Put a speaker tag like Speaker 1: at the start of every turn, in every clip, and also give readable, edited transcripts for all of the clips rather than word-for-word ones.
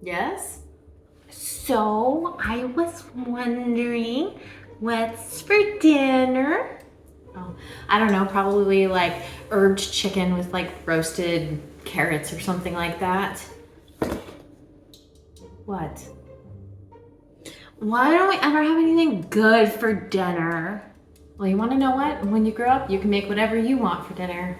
Speaker 1: Yes?
Speaker 2: So I was wondering what's for dinner?
Speaker 1: Oh, I don't know, probably like herbed chicken with like roasted carrots or something like that. What?
Speaker 2: Why don't we ever have anything good for dinner?
Speaker 1: Well, you want to know what? When you grow up, you can make whatever you want for dinner.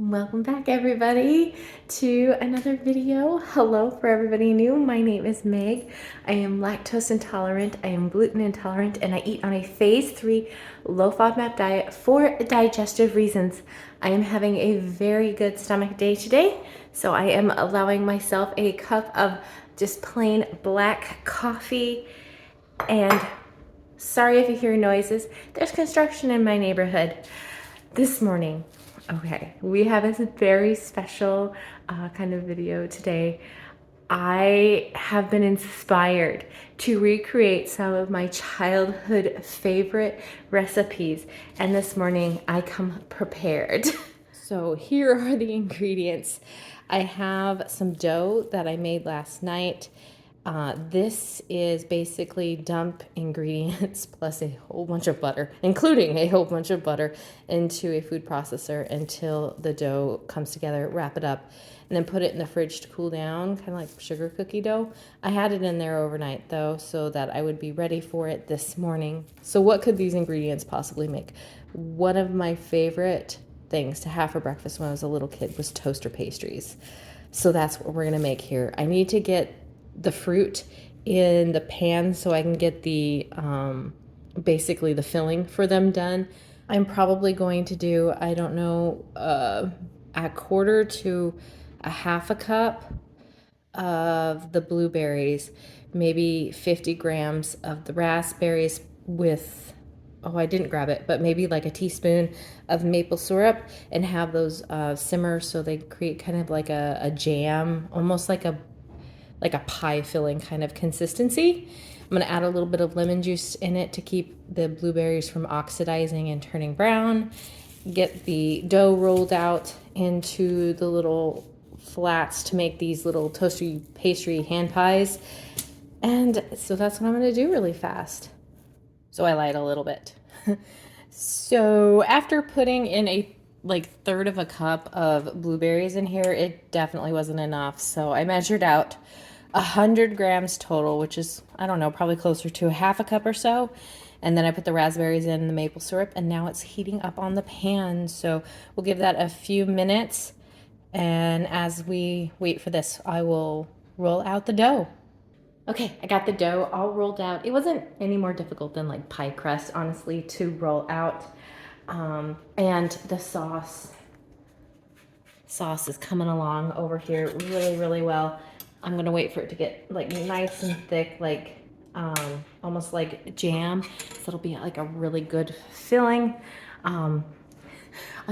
Speaker 2: Welcome back, everybody, to another video. Hello for everybody new. My name is Meg. I am lactose intolerant, I am gluten intolerant, and I eat on a phase 3 low FODMAP diet for digestive reasons. I am having a very good stomach day today, so I am allowing myself a cup of just plain black coffee. And sorry if you hear noises, there's construction in my neighborhood. This morning, okay, we have a very special kind of video today. I have been inspired to recreate some of my childhood favorite recipes, and this morning I come prepared. So here are the ingredients. I have some dough that I made last night. This is basically dump ingredients plus a whole bunch of butter, including a whole bunch of butter, into a food processor until the dough comes together, wrap it up, and then put it in the fridge to cool down, kind of like sugar cookie dough. I had it in there overnight though, so that I would be ready for it this morning. So what could these ingredients possibly make? One of my favorite things to have for breakfast when I was a little kid was toaster pastries. So that's what we're gonna make here. I need to get the fruit in the pan so I can get the basically the filling for them done. I'm probably going to do, I don't know, a quarter to a half a cup of the blueberries, maybe 50 grams of the raspberries with, oh, I didn't grab it, but maybe like a teaspoon of maple syrup, and have those simmer so they create kind of like a jam, almost like a pie filling kind of consistency. I'm going to add a little bit of lemon juice in it to keep the blueberries from oxidizing and turning brown. Get the dough rolled out into the little flats to make these little toasty pastry hand pies. And so that's what I'm going to do really fast. So I lied a little bit. So after putting in a like third of a cup of blueberries in here, it definitely wasn't enough. So I measured out 100 grams total, which is, I don't know, probably closer to a half a cup or so. And then I put the raspberries in, the maple syrup, and now it's heating up on the pan. So we'll give that a few minutes. And as we wait for this, I will roll out the dough. Okay, I got the dough all rolled out. It wasn't any more difficult than like pie crust, honestly, to roll out. And the sauce is coming along over here really, really well. I'm gonna wait for it to get like nice and thick, like almost like jam. So it'll be like a really good filling. I'm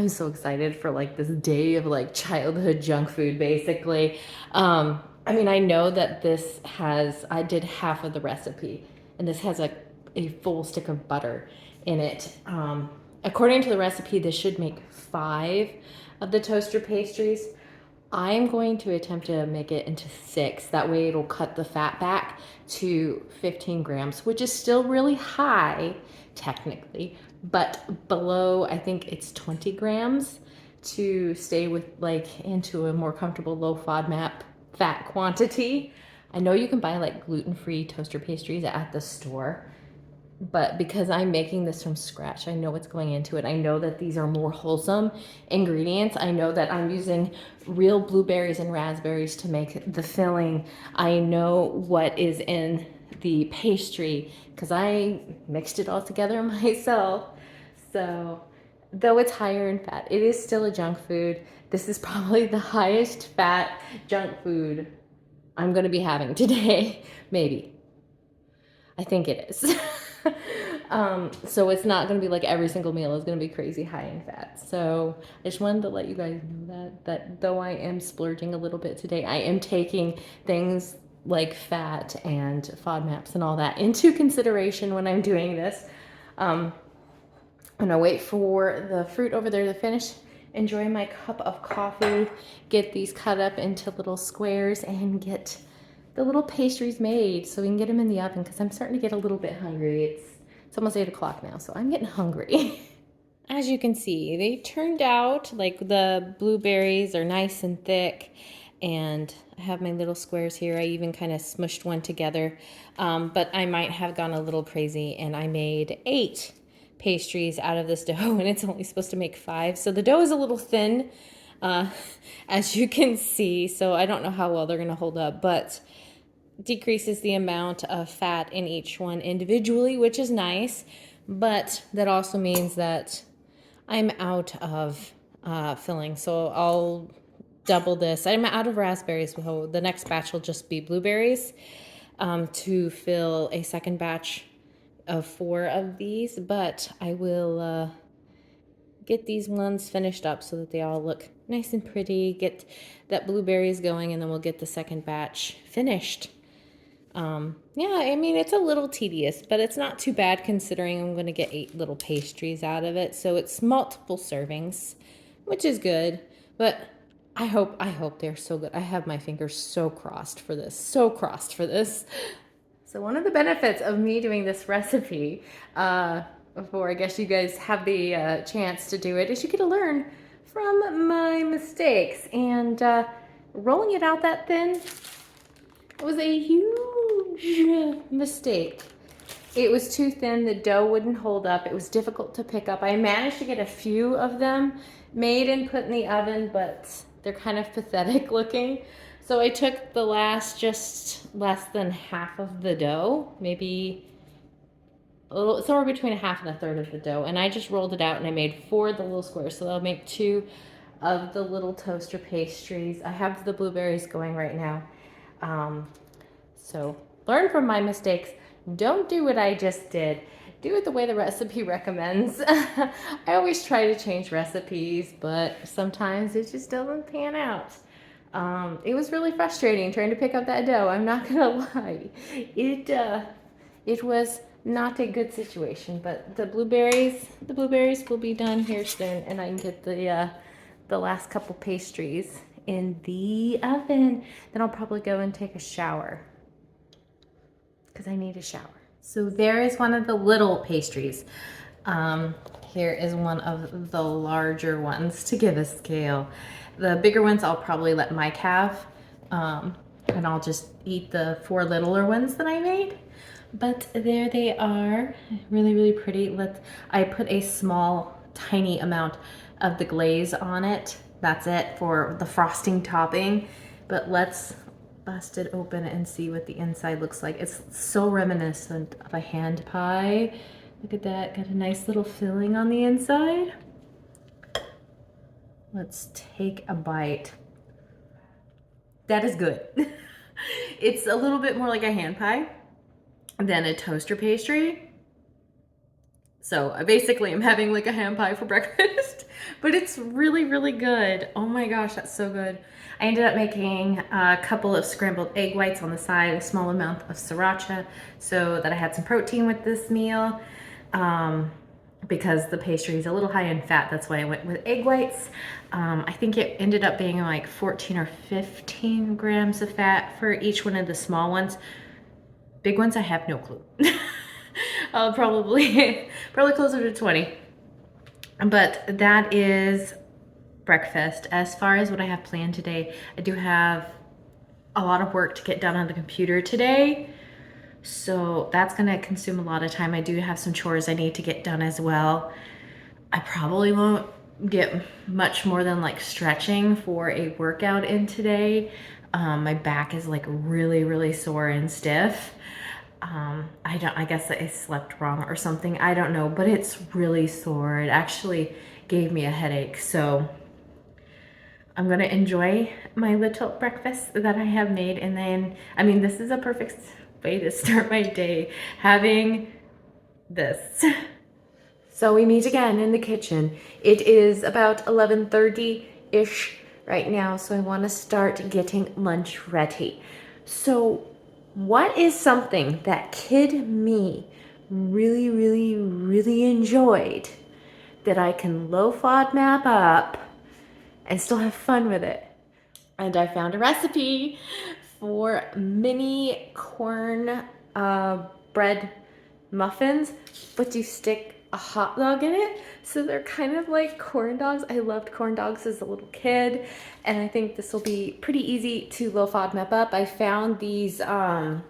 Speaker 2: so excited for like this day of like childhood junk food, basically. I mean, I know that this has, I did half of the recipe, and this has a full stick of butter in it. According to the recipe, this should make 5 of the toaster pastries. I'm going to attempt to make it into 6. That way it'll cut the fat back to 15 grams, which is still really high, technically, but below, I think it's 20 grams to stay with like into a more comfortable low FODMAP fat quantity. I know you can buy like gluten-free toaster pastries at the store, but because I'm making this from scratch, I know what's going into it. I know that these are more wholesome ingredients. I know that I'm using real blueberries and raspberries to make the filling. I know what is in the pastry because I mixed it all together myself. So though it's higher in fat, it is still a junk food. This is probably the highest fat junk food I'm going to be having today. Maybe. I think it is. So it's not going to be like every single meal is going to be crazy high in fat. So I just wanted to let you guys know that though I am splurging a little bit today, I am taking things like fat and FODMAPs and all that into consideration when I'm doing this. I'm gonna wait for the fruit over there to finish, enjoy my cup of coffee, get these cut up into little squares, and get the little pastries made so we can get them in the oven, because I'm starting to get a little bit hungry. It's almost 8 o'clock now, so I'm getting hungry. As you can see, they turned out like the blueberries are nice and thick, and I have my little squares here. I even kind of smushed one together, but I might have gone a little crazy and I made 8 pastries out of this dough, and it's only supposed to make 5. So the dough is a little thin, as you can see, so I don't know how well they're gonna hold up, but decreases the amount of fat in each one individually, which is nice, but that also means that I'm out of filling, so I'll double this. I'm out of raspberries, so the next batch will just be blueberries to fill a second batch of 4 of these, but I will get these ones finished up so that they all look nice and pretty, get that blueberries going, and then we'll get the second batch finished. Yeah, I mean, it's a little tedious, but it's not too bad considering I'm going to get 8 little pastries out of it. So it's multiple servings, which is good, but I hope they're so good. I have my fingers so crossed for this, so crossed for this. So one of the benefits of me doing this recipe, before I guess you guys have the chance to do it, is you get to learn from my mistakes. And rolling it out that thin was a huge mistake. It was too thin, the dough wouldn't hold up, it was difficult to pick up. I managed to get a few of them made and put in the oven, but they're kind of pathetic looking. So I took the last, just less than half of the dough, maybe a little, somewhere between a half and a third of the dough, and I just rolled it out and I made 4 of the little squares. So I'll make 2 of the little toaster pastries. I have the blueberries going right now. So learn from my mistakes. Don't do what I just did. Do it the way the recipe recommends. I always try to change recipes, but sometimes it just doesn't pan out. It was really frustrating trying to pick up that dough. I'm not gonna lie. It was not a good situation, but the blueberries will be done here soon, and I can get the last couple pastries in the oven. Then I'll probably go and take a shower because I need a shower. So there is one of the little pastries. Here is one of the larger ones to give a scale. The bigger ones I'll probably let Mike have, and I'll just eat the 4 littler ones that I made. But there they are, really, really pretty. I put a small, tiny amount of the glaze on it. That's it for the frosting topping. But let's bust it open and see what the inside looks like. It's so reminiscent of a hand pie. Look at that, got a nice little filling on the inside. Let's take a bite. That is good. It's a little bit more like a hand pie than a toaster pastry. So I basically am having like a ham pie for breakfast, but it's really, really good. Oh my gosh, that's so good. I ended up making a couple of scrambled egg whites on the side, a small amount of sriracha, so that I had some protein with this meal. Because the pastry is a little high in fat, that's why I went with egg whites. I think it ended up being like 14 or 15 grams of fat for each one of the small ones. Big ones, I have no clue. Probably closer to 20. But that is breakfast. As far as what I have planned today, I do have a lot of work to get done on the computer today. So that's gonna consume a lot of time. I do have some chores I need to get done as well. I probably won't get much more than like stretching for a workout in today. My back is like really, really sore and stiff. I guess I slept wrong or something. I don't know, but it's really sore. It actually gave me a headache. So I'm gonna enjoy my little breakfast that I have made. And then, I mean, this is a perfect way to start my day, having this. So we meet again in the kitchen. It is about 11:30-ish right now, so I want to start getting lunch ready. So what is something that kid me really, really, really enjoyed that I can low FODMAP up and still have fun with it. And I found a recipe for mini corn bread muffins, but you stick a hot dog in it. So they're kind of like corn dogs. I loved corn dogs as a little kid, and I think this will be pretty easy to low FODMAP up. I found these hot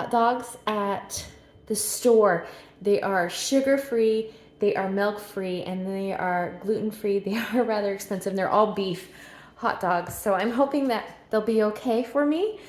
Speaker 2: dogs at the store. They are sugar-free, they are milk-free, and they are gluten-free. They are rather expensive. They're all beef hot dogs. So I'm hoping that they'll be okay for me,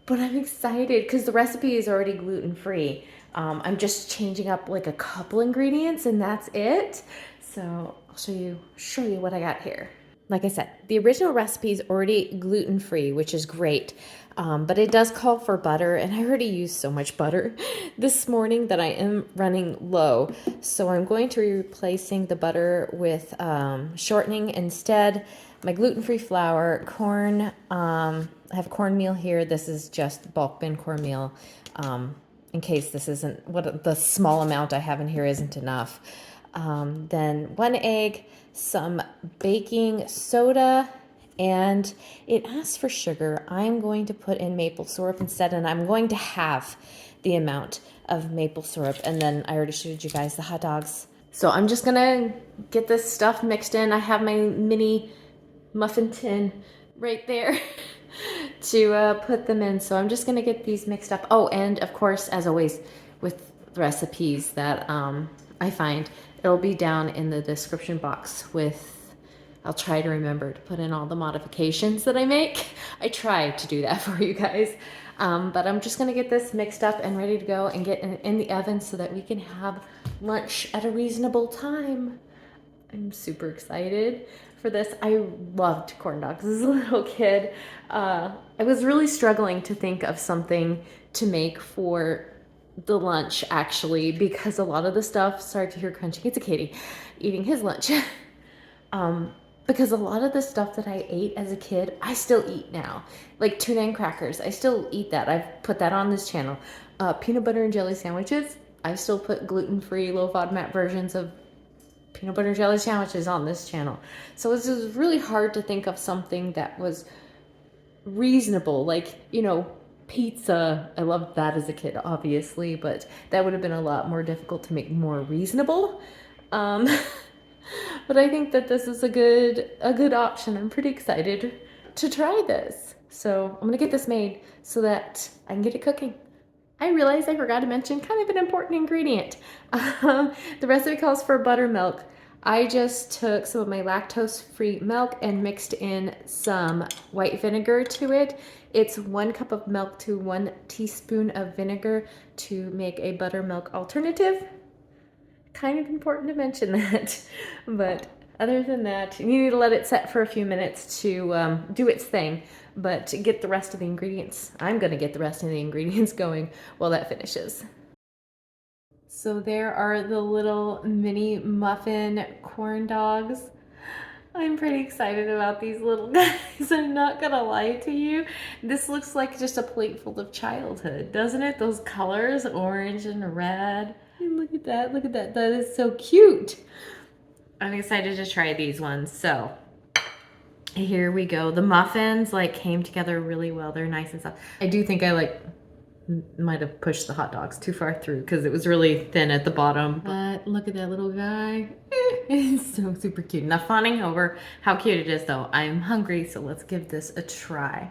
Speaker 2: but I'm excited because the recipe is already gluten-free. I'm just changing up like a couple ingredients and that's it. So I'll show you what I got here. Like I said, the original recipe is already gluten-free, which is great. But it does call for butter, and I already used so much butter this morning that I am running low. So I'm going to be replacing the butter with shortening instead. My gluten-free flour, corn, I have cornmeal here. This is just bulk bin cornmeal, in case this isn't, what the small amount I have in here isn't enough. Then 1 egg, some baking soda, and it asks for sugar. I'm going to put in maple syrup instead, and I'm going to halve the amount of maple syrup. And then I already showed you guys the hot dogs. So I'm just gonna get this stuff mixed in. I have my mini muffin tin right there to put them in. So I'm just gonna get these mixed up. Oh, and of course, as always, with recipes that I find, it'll be down in the description box with, I'll try to remember to put in all the modifications that I make. I try to do that for you guys. But I'm just gonna get this mixed up and ready to go and get in the oven so that we can have lunch at a reasonable time. I'm super excited for this. I loved corn dogs as a little kid. I was really struggling to think of something to make for the lunch actually, because a lot of the stuff, sorry to hear crunching, it's a kitty eating his lunch. Because a lot of the stuff that I ate as a kid, I still eat now. Like tuna and crackers, I still eat that. I've put that on this channel. Peanut butter and jelly sandwiches, I still put gluten-free, low FODMAP versions of peanut butter and jelly sandwiches on this channel. So it was really hard to think of something that was reasonable, like, you know, pizza. I loved that as a kid, obviously, but that would have been a lot more difficult to make more reasonable. But I think that this is a good option. I'm pretty excited to try this. So I'm gonna get this made so that I can get it cooking. I realized I forgot to mention kind of an important ingredient. The recipe calls for buttermilk. I just took some of my lactose-free milk and mixed in some white vinegar to it. It's 1 cup of milk to 1 teaspoon of vinegar to make a buttermilk alternative. Kind of important to mention that. But other than that, you need to let it set for a few minutes to do its thing. But get the rest of the ingredients. I'm gonna get the rest of the ingredients going while that finishes. So there are the little mini muffin corn dogs. I'm pretty excited about these little guys. I'm not gonna lie to you. This looks like just a plate full of childhood, doesn't it? Those colors, orange and red. And look at that, look at that. That is so cute. I'm excited to try these ones. So here we go. The muffins like came together really well. They're nice and soft. I do think I might have pushed the hot dogs too far through because it was really thin at the bottom. But look at that little guy. It's so super cute. Enough fawning over how cute it is though. I'm hungry, so let's give this a try.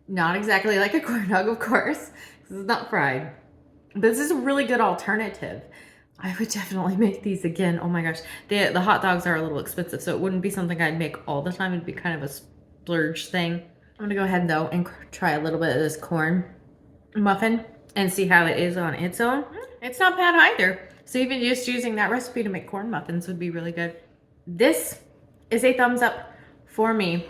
Speaker 2: Not exactly like a corn dog, of course. This is not fried. But this is a really good alternative. I would definitely make these again. Oh my gosh. The hot dogs are a little expensive, so it wouldn't be something I'd make all the time. It'd be kind of a splurge thing. I'm gonna go ahead though and try a little bit of this corn muffin and see how it is on its own. It's not bad either. So even just using that recipe to make corn muffins would be really good. This is a thumbs up for me.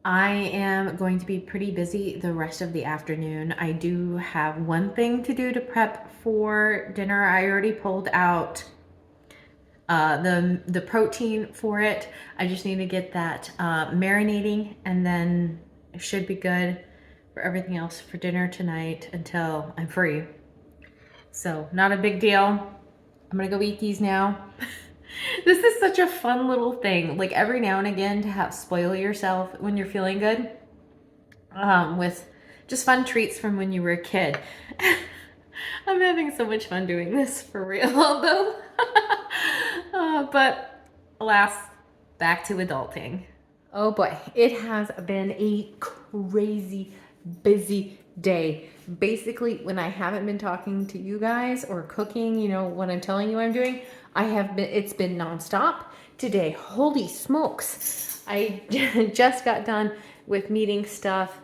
Speaker 2: I am going to be pretty busy the rest of the afternoon. I do have one thing to do to prep for dinner. I already pulled out the protein for it. I just need to get that marinating, and then it should be good for everything else for dinner tonight until I'm free. So not a big deal. I'm gonna go eat these now. This is such a fun little thing. Like every now and again to have spoil yourself when you're feeling good. With just fun treats from when you were a kid. I'm having so much fun doing this for real, though. But alas, back to adulting. Oh boy, it has been a crazy busy day. Basically, when I haven't been talking to you guys or cooking, you know, what I'm telling you I'm doing, it's been nonstop today. Holy smokes. I just got done with meeting stuff.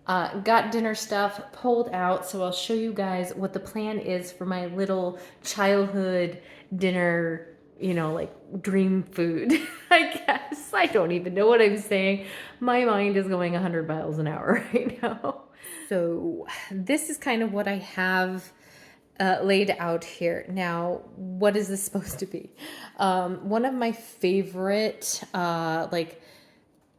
Speaker 2: Got dinner stuff pulled out, so I'll show you guys what the plan is for my little childhood dinner, you know, like dream food. I guess. I don't even know what I'm saying. My mind is going 100 miles an hour right now. So this is kind of what I have laid out here. Now, what is this supposed to be? One of my favorite, like,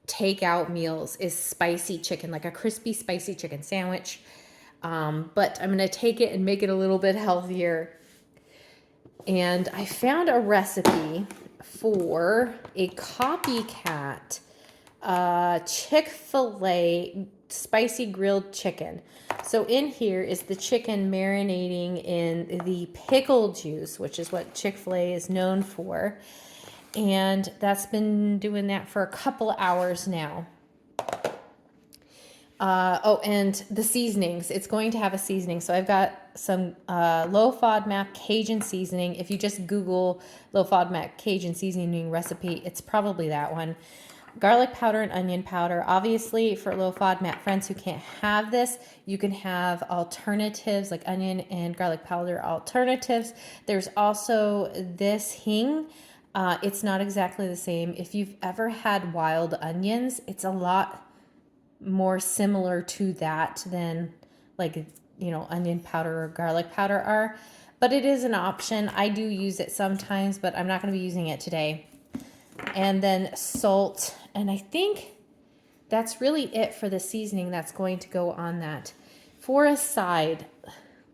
Speaker 2: takeout meals is spicy chicken, like a crispy spicy chicken sandwich. But I'm gonna take it and make it a little bit healthier. And I found a recipe for a copycat Chick-fil-A spicy grilled chicken. So in here is the chicken marinating in the pickle juice, which is what Chick-fil-A is known for. And that's been doing that for a couple hours now. Oh, and the seasonings. It's going to have a seasoning. So I've got some low Fodmap Cajun seasoning. If you just Google low Fodmap Cajun seasoning recipe, it's probably that one. Garlic powder and onion powder. Obviously, for low Fodmap friends who can't have this, you can have alternatives like onion and garlic powder alternatives. There's also this hing. It's not exactly the same. If you've ever had wild onions, it's a lot more similar to that than like, you know, onion powder or garlic powder are. But it is an option. I do use it sometimes, but I'm not going to be using it today. And then salt. And I think that's really it for the seasoning that's going to go on that. For a side,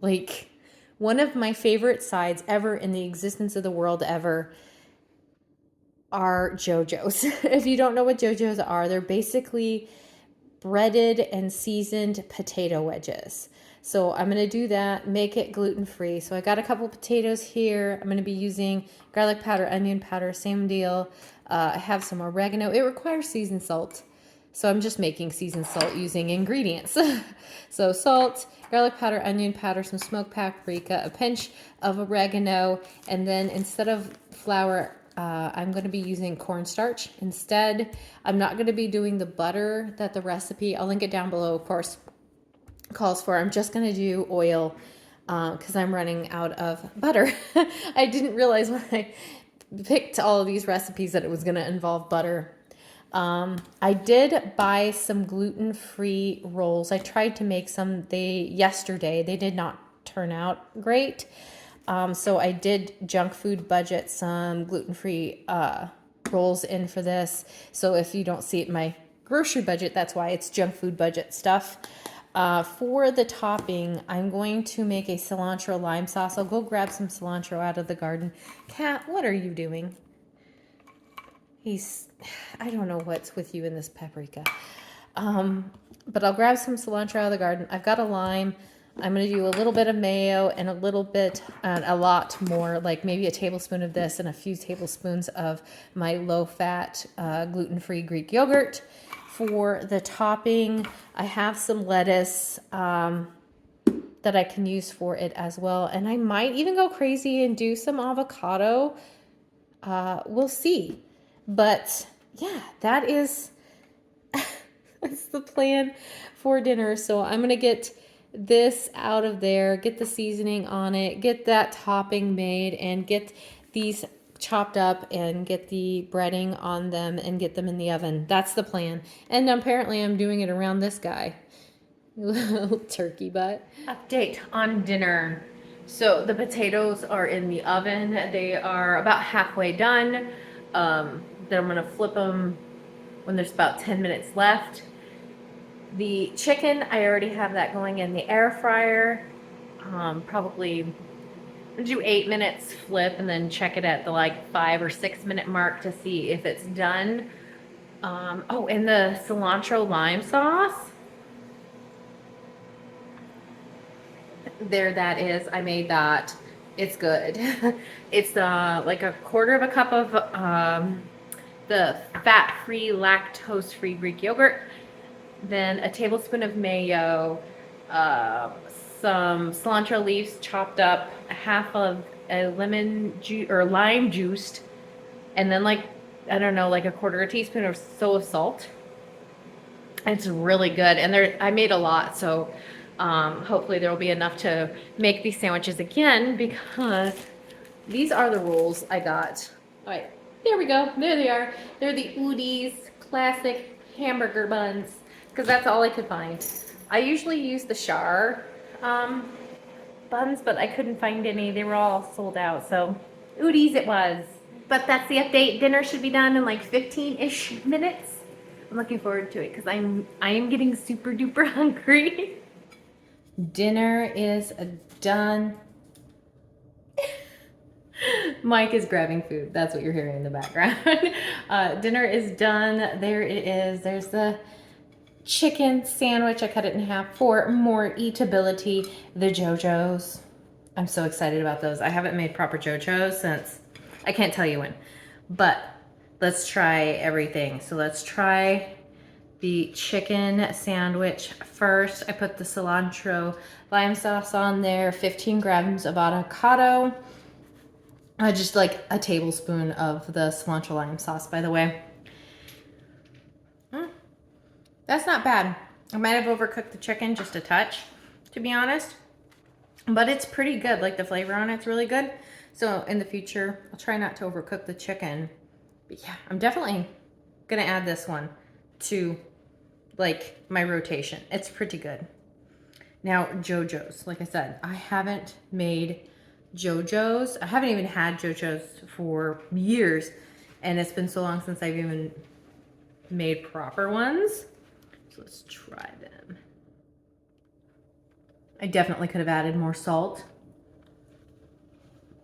Speaker 2: like one of my favorite sides ever in the existence of the world ever are JoJo's. If you don't know what JoJo's are, they're basically breaded and seasoned potato wedges. So I'm going to do that, make it gluten-free. So I got a couple potatoes here. I'm going to be using garlic powder, onion powder, same deal. I have some oregano. It requires seasoned salt. So I'm just making seasoned salt using ingredients. So salt, garlic powder, onion powder, some smoked paprika, a pinch of oregano, and then instead of flour, I'm going to be using cornstarch instead. I'm not going to be doing the butter that the recipe, I'll link it down below, of course, calls for. I'm just going to do oil because I'm running out of butter. I didn't realize when I picked all of these recipes that it was going to involve butter. I did buy some gluten-free rolls. I tried to make some yesterday. They did not turn out great. So I did junk food budget some gluten-free rolls in for this. So if you don't see it in my grocery budget, that's why it's junk food budget stuff. For the topping, I'm going to make a cilantro lime sauce. I'll go grab some cilantro out of the garden. Cat, what are you doing? I don't know what's with you in this paprika. But I'll grab some cilantro out of the garden. I've got a lime. I'm going to do a little bit of mayo and a lot more, like maybe a tablespoon of this and a few tablespoons of my low-fat, gluten-free Greek yogurt. For the topping, I have some lettuce that I can use for it as well. And I might even go crazy and do some avocado. We'll see. But yeah, that's the plan for dinner. So I'm going to get this out of there, get the seasoning on it, get that topping made, and get these chopped up and get the breading on them and get them in the oven. That's the plan. And apparently I'm doing it around this guy. Little turkey butt. Update on dinner. So the potatoes are in the oven. They are about halfway done. Then I'm going to flip them when there's about 10 minutes left. The chicken, I already have that going in the air fryer. Probably
Speaker 1: do 8 minutes, flip, and then check it at the like 5 or 6 minute mark to see if it's done. Oh, and the cilantro lime sauce. There that is. I made that. It's good. It's like a quarter of a cup of the fat-free, lactose-free Greek yogurt, then a tablespoon of mayo, uh, some cilantro leaves chopped up, a half of a lemon juice or lime juiced, and then like, I don't know, like a quarter a teaspoon or so of salt. It's really good, and there I made a lot, so hopefully there will be enough to make these sandwiches again, because these are the rolls I got. All right, there we go. There they are. They're the Udi's classic hamburger buns, because that's all I could find. I usually use the Char buns, but I couldn't find any. They were all sold out, so Udi's it was. But that's the update. Dinner should be done in like 15-ish minutes. I'm looking forward to it because I am getting super duper hungry. Dinner is done. Mike is grabbing food. That's what you're hearing in the background. Dinner is done. There it is. There's the chicken sandwich. I cut it in half for more eatability. The JoJo's. I'm so excited about those. I haven't made proper JoJo's since, I can't tell you when, but let's try everything. So let's try the chicken sandwich first. I put the cilantro lime sauce on there, 15 grams of avocado, just like a tablespoon of the cilantro lime sauce, by the way. That's not bad. I might have overcooked the chicken just a touch, to be honest, but it's pretty good. Like the flavor on it's really good. So in the future, I'll try not to overcook the chicken. But yeah, I'm definitely gonna add this one to like my rotation. It's pretty good. Now, JoJo's, like I said, I haven't made JoJo's. I haven't even had JoJo's for years, and it's been so long since I've even made proper ones. So let's try them. I definitely could have added more salt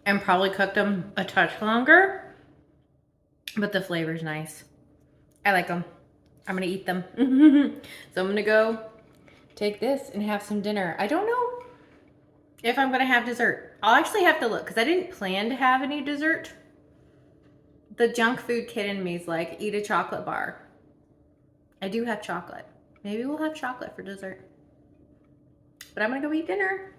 Speaker 1: and probably cooked them a touch longer, but the flavor's nice. I like them. I'm gonna eat them. So I'm gonna go take this and have some dinner. I don't know if I'm gonna have dessert. I'll actually have to look, because I didn't plan to have any dessert. The junk food kid in me is like, eat a chocolate bar. I do have chocolate. Maybe we'll have chocolate for dessert. But I'm gonna go eat dinner.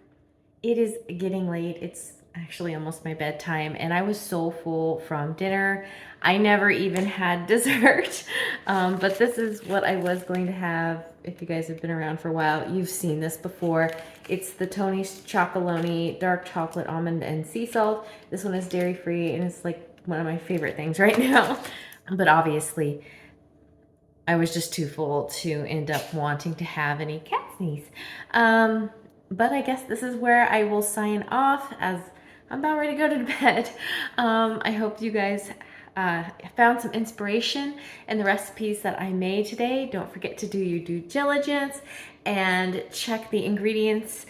Speaker 1: It is getting late. It's actually almost my bedtime, and I was so full from dinner. I never even had dessert, but this is what I was going to have. If you guys have been around for a while, you've seen this before. It's the Tony's Chocolonely dark chocolate almond and sea salt. This one is dairy free, and it's like one of my favorite things right now. But obviously, I was just too full to end up wanting to have any cat sneeze. But I guess this is where I will sign off, as I'm about ready to go to bed. I hope you guys found some inspiration in the recipes that I made today. Don't forget to do your due diligence and check the ingredients,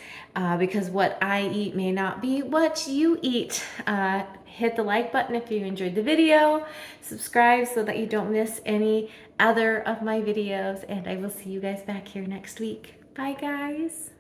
Speaker 1: because what I eat may not be what you eat. Hit the like button if you enjoyed the video. Subscribe so that you don't miss any other of my videos, and I will see you guys back here next week. Bye, guys.